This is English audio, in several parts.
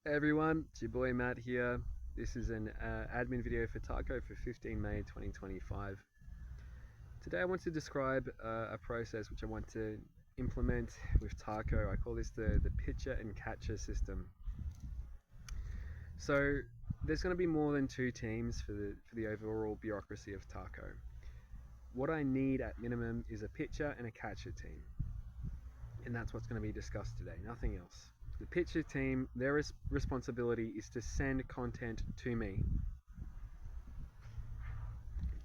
Hey everyone, it's your boy Matt here. This is an admin video for Tac0 for 15 May 2025. Today I want to describe a process which I want to implement with Tac0. I call this the pitcher and catcher system. So there's going to be more than two teams for the overall bureaucracy of Tac0. What I need at minimum is a pitcher and a catcher team. And that's what's going to be discussed today, nothing else. The pitcher team, their responsibility is to send content to me.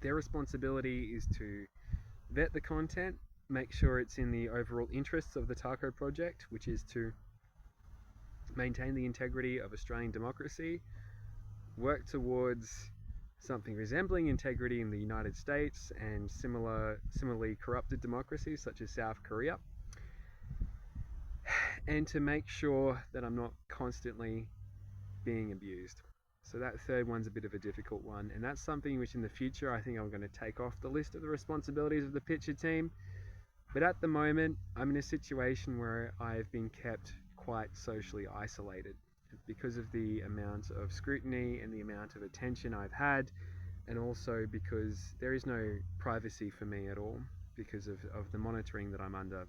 Their responsibility is to vet the content, make sure it's in the overall interests of the Tac0 project, which is to maintain the integrity of Australian democracy, work towards something resembling integrity in the United States and similarly corrupted democracies such as South Korea, and to make sure that I'm not constantly being abused. So that third one's a bit of a difficult one, and that's something which in the future I think I'm going to take off the list of the responsibilities of the pitcher team. But at the moment, I'm in a situation where I've been kept quite socially isolated because of the amount of scrutiny and the amount of attention I've had, and also because there is no privacy for me at all because of the monitoring that I'm under.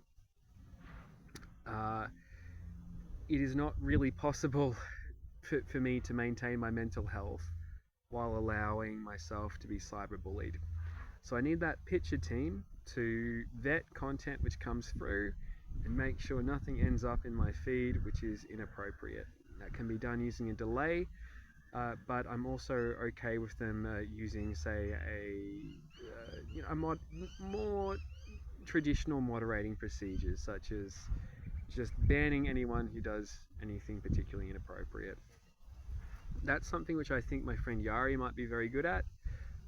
It is not really possible for me to maintain my mental health while allowing myself to be cyberbullied. So I need that pitcher team to vet content which comes through and make sure nothing ends up in my feed which is inappropriate. That can be done using a delay, but I'm also okay with them using, say, a more traditional moderating procedures, such as just banning anyone who does anything particularly inappropriate. That's something which I think my friend Yari might be very good at.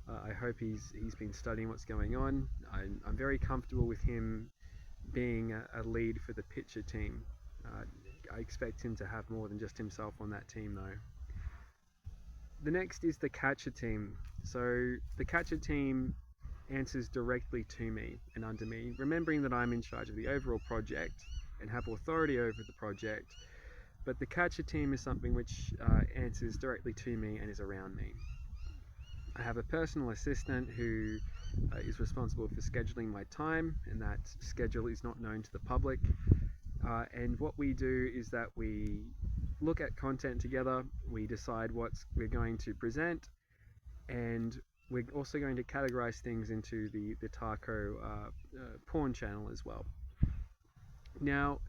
I hope he's been studying what's going on. I'm very comfortable with him being a lead for the pitcher team. I expect him to have more than just himself on that team though. The next is the catcher team. So the catcher team answers directly to me and under me, remembering that I'm in charge of the overall project and have authority over the project, but the catcher team is something which answers directly to me and is around me. I have a personal assistant who is responsible for scheduling my time, and that schedule is not known to the public. And what we do is that we look at content together, we decide what we're going to present, and we're also going to categorize things into the Tac0 porn channel as well. Now,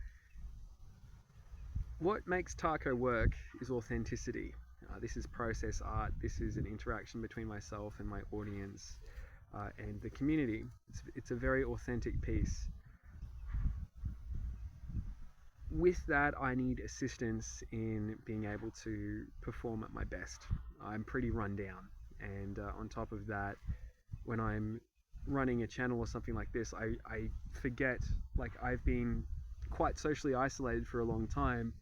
what makes Tac0 work is authenticity. This is process art. This is an interaction between myself and my audience and the community. It's a very authentic piece. With that, I need assistance in being able to perform at my best. I'm pretty run down, and on top of that, when I'm running a channel or something like this, I forget, like, I've been quite socially isolated for a long time,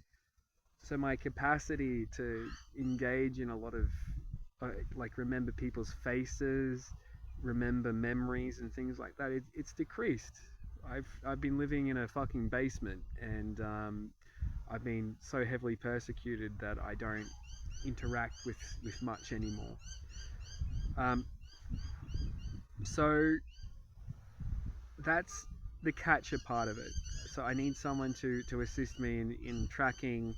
so my capacity to engage in a lot of like remember people's faces, remember memories and things like that, it's decreased. I've been living in a fucking basement, and I've been so heavily persecuted that I don't interact with much anymore. So that's the catcher part of it. So I need someone to assist me in tracking,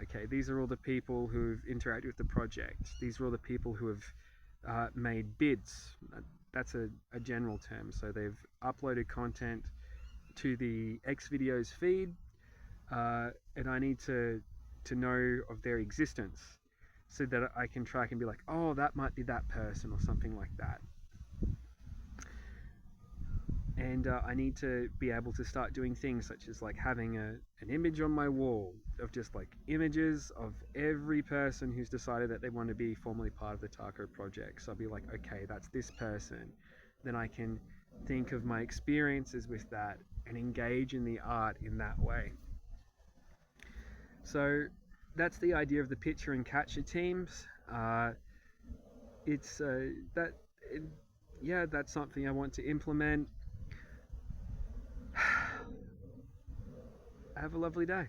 okay, these are all the people who've interacted with the project. These are all the people who have made bids. That's a general term. So they've uploaded content to the X videos feed, and I need to know of their existence so that I can track and be like, oh, that might be that person or something like that. And I need to be able to start doing things such as like having an image on my wall of just like images of every person who's decided that they want to be formally part of the Tac0 project. So I'll be like, okay, that's this person. Then I can think of my experiences with that and engage in the art in that way. So that's the idea of the pitcher and catcher teams. That's something I want to implement. Have a lovely day.